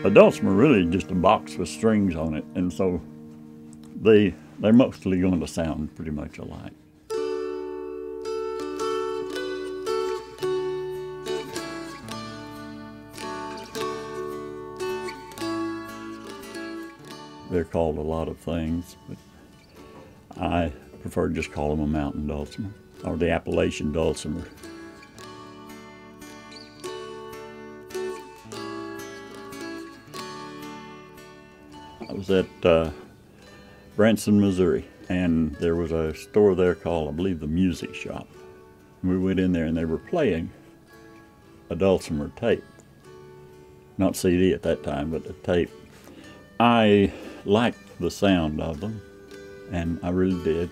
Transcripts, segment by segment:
A dulcimer really just a box with strings on it, and so they're mostly going to sound pretty much alike. They're called a lot of things, but I prefer to just call them a mountain dulcimer, or the Appalachian dulcimer. I was at Branson, Missouri, and there was a store there called, I believe, the Music Shop. We went in there and they were playing a dulcimer tape. Not CD at that time, but a tape. I liked the sound of them, and I really did.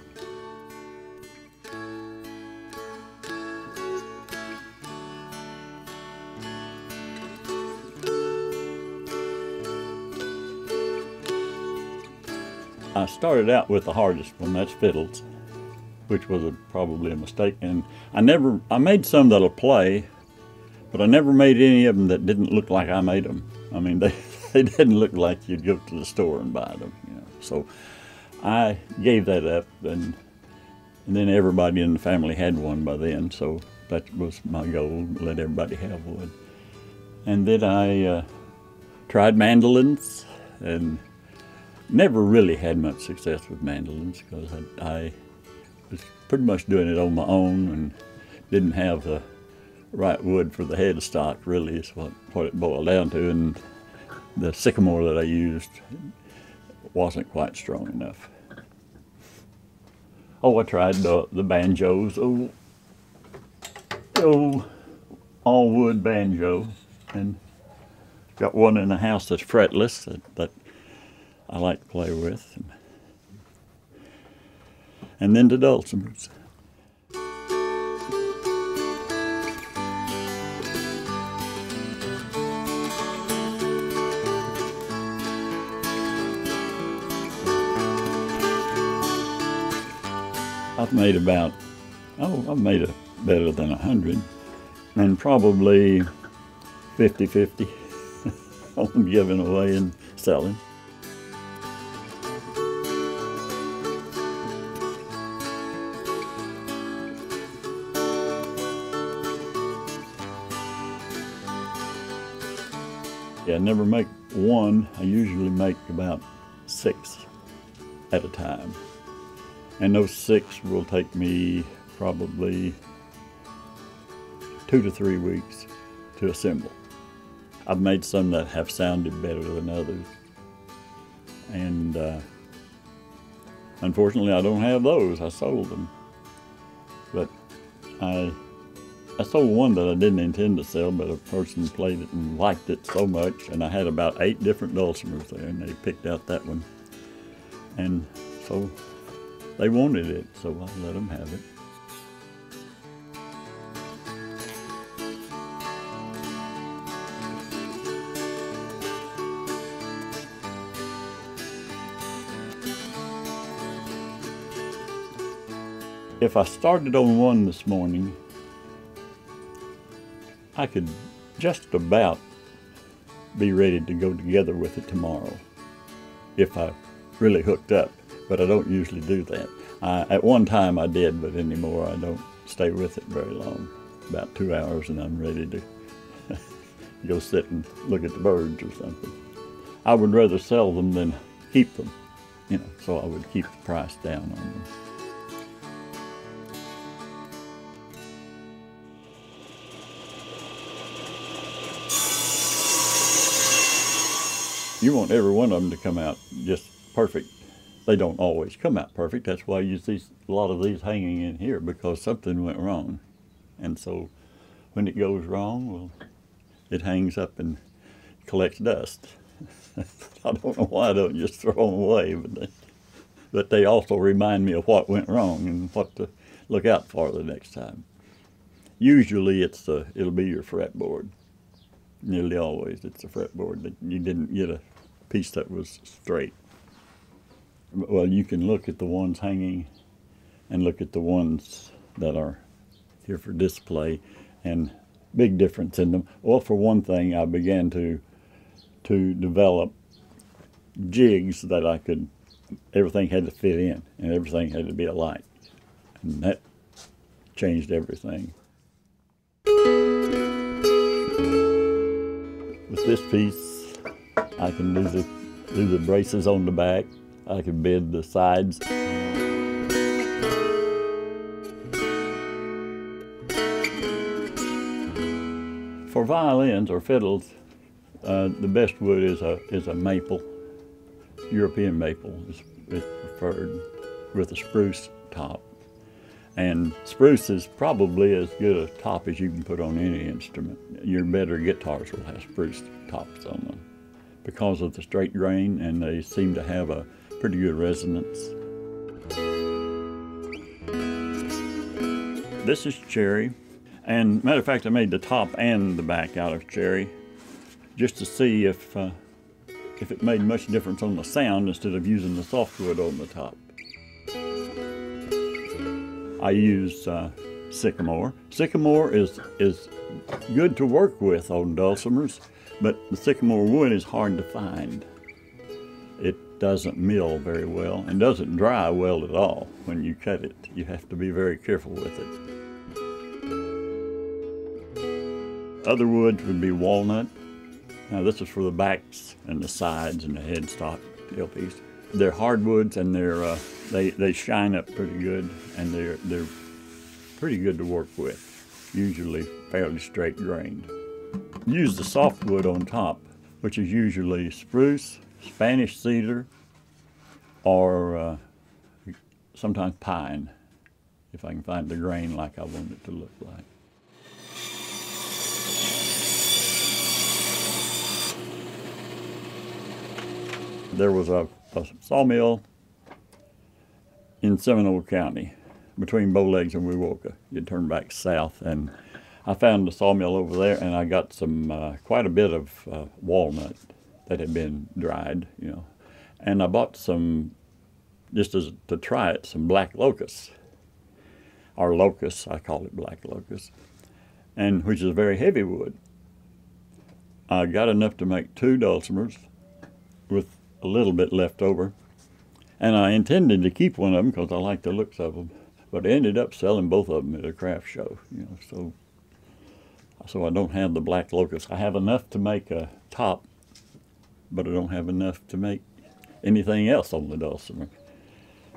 I started out with the hardest one, that's fiddles, which was probably a mistake. And I made some that'll play, but I never made any of them that didn't look like I made them. I mean, they didn't look like you'd go to the store and buy them, you know. So I gave that up, and then everybody in the family had one by then, so that was my goal, let everybody have one. And then I tried mandolins, and never really had much success with mandolins because I was pretty much doing it on my own and didn't have the right wood for the headstock, really, is what it boiled down to. And the sycamore that I used wasn't quite strong enough. Oh, I tried the banjos, all wood banjo, and got one in the house that's fretless that I like to play with. And then the dulcimers. I've made better than 100, and probably 50-50 on giving away and selling. Yeah, I never make one. I usually make about 6 at a time. And those 6 will take me probably 2 to 3 weeks to assemble. I've made some that have sounded better than others. And unfortunately, I don't have those. I sold them. But I sold one that I didn't intend to sell, but a person played it and liked it so much, and I had about 8 different dulcimers there, and they picked out that one. And so they wanted it, so I let them have it. If I started on one this morning, I could just about be ready to go together with it tomorrow if I really hooked up, but I don't usually do that. At one time I did, but anymore I don't stay with it very long. About 2 hours and I'm ready to go sit and look at the birds or something. I would rather sell them than keep them, you know, so I would keep the price down on them. You want every one of them to come out just perfect. They don't always come out perfect. That's why you see a lot of these hanging in here, because something went wrong. And so when it goes wrong, well, it hangs up and collects dust. I don't know why I don't just throw them away, but they also remind me of what went wrong and what to look out for the next time. Usually it'll be your fretboard. Nearly always it's a fretboard that you didn't get a piece that was straight. Well, you can look at the ones hanging and look at the ones that are here for display, and big difference in them. Well, for one thing, I began to to develop jigs that everything had to fit in and everything had to be alike. And that changed everything. With this piece, I can do the braces on the back. I can bend the sides. For violins or fiddles, the best wood is a maple. European maple is preferred, with a spruce top. And spruce is probably as good a top as you can put on any instrument. Your better guitars will have spruce tops on them because of the straight grain, and they seem to have a pretty good resonance. This is cherry, and matter of fact, I made the top and the back out of cherry just to see if it made much difference on the sound instead of using the softwood on the top. I use sycamore. Sycamore is good to work with on dulcimers, but the sycamore wood is hard to find. It doesn't mill very well and doesn't dry well at all when you cut it. You have to be very careful with it. Other woods would be walnut. Now this is for the backs and the sides and the headstock tailpiece. They're hardwoods, and they shine up pretty good, and they're pretty good to work with. Usually fairly straight grained. Use the softwood on top, which is usually spruce, Spanish cedar, or sometimes pine, if I can find the grain like I want it to look like. There was a sawmill in Seminole County between Bowlegs and Wewoka. You turn back south, and I found the sawmill over there, and I got some quite a bit of walnut that had been dried, you know. And I bought some, just to try it, some black locust, or locust, I call it black locust, and which is a very heavy wood. I got enough to make 2 dulcimers with a little bit left over, and I intended to keep one of them because I like the looks of them, but I ended up selling both of them at a craft show, you know, so I don't have the black locust. I have enough to make a top, but I don't have enough to make anything else on the dulcimer,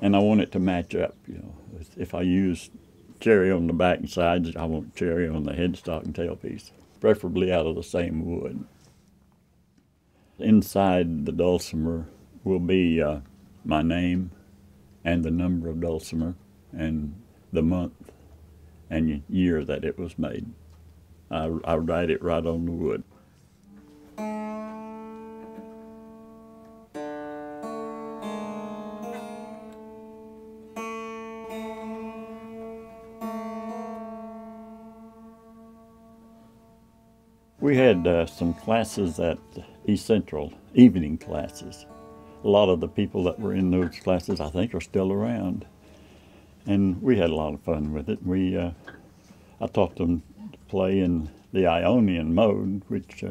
and I want it to match up, you know. If I use cherry on the back and sides, I want cherry on the headstock and tailpiece, preferably out of the same wood. Inside the dulcimer will be my name and the number of dulcimer and the month and year that it was made. I write it right on the wood. We had some classes at East Central, evening classes. A lot of the people that were in those classes, I think, are still around. And we had a lot of fun with it. I taught them to play in the Ionian mode, which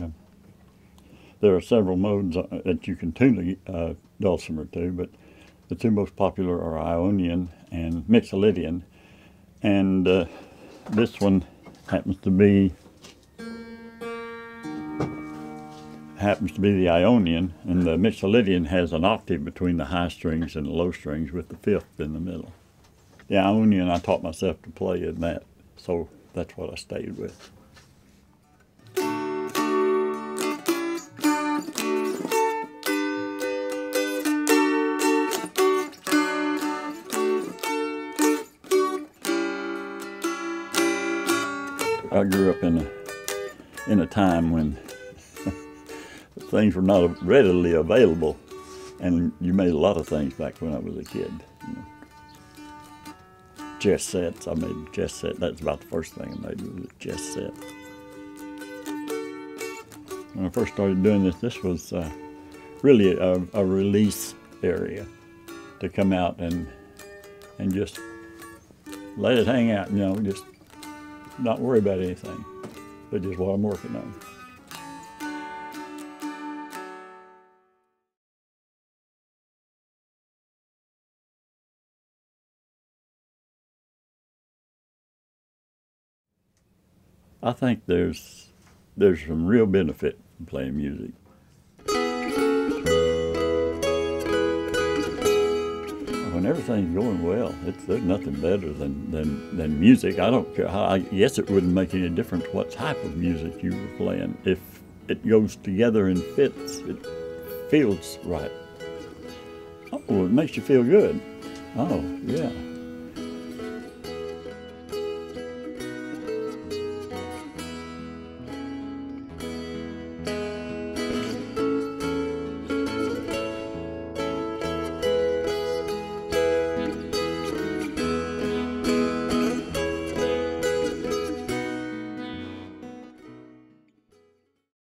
there are several modes that you can tune a dulcimer to, but the 2 most popular are Ionian and Mixolydian. And this one happens to be the Ionian, and the Mixolydian has an octave between the high strings and the low strings with the 5th in the middle. The Ionian, I taught myself to play in that, so that's what I stayed with. I grew up in a time when things were not readily available, and you made a lot of things back when I was a kid. You know. Chess sets, I made a chess set. That's about the first thing I made, was a chess set. When I first started doing this was really a release area to come out and just let it hang out, you know, just not worry about anything, but just what I'm working on. I think there's some real benefit in playing music. When everything's going well, there's nothing better than music. I don't care how. I guess it wouldn't make any difference what type of music you were playing. If it goes together and fits, it feels right. Oh, it makes you feel good. Oh, yeah.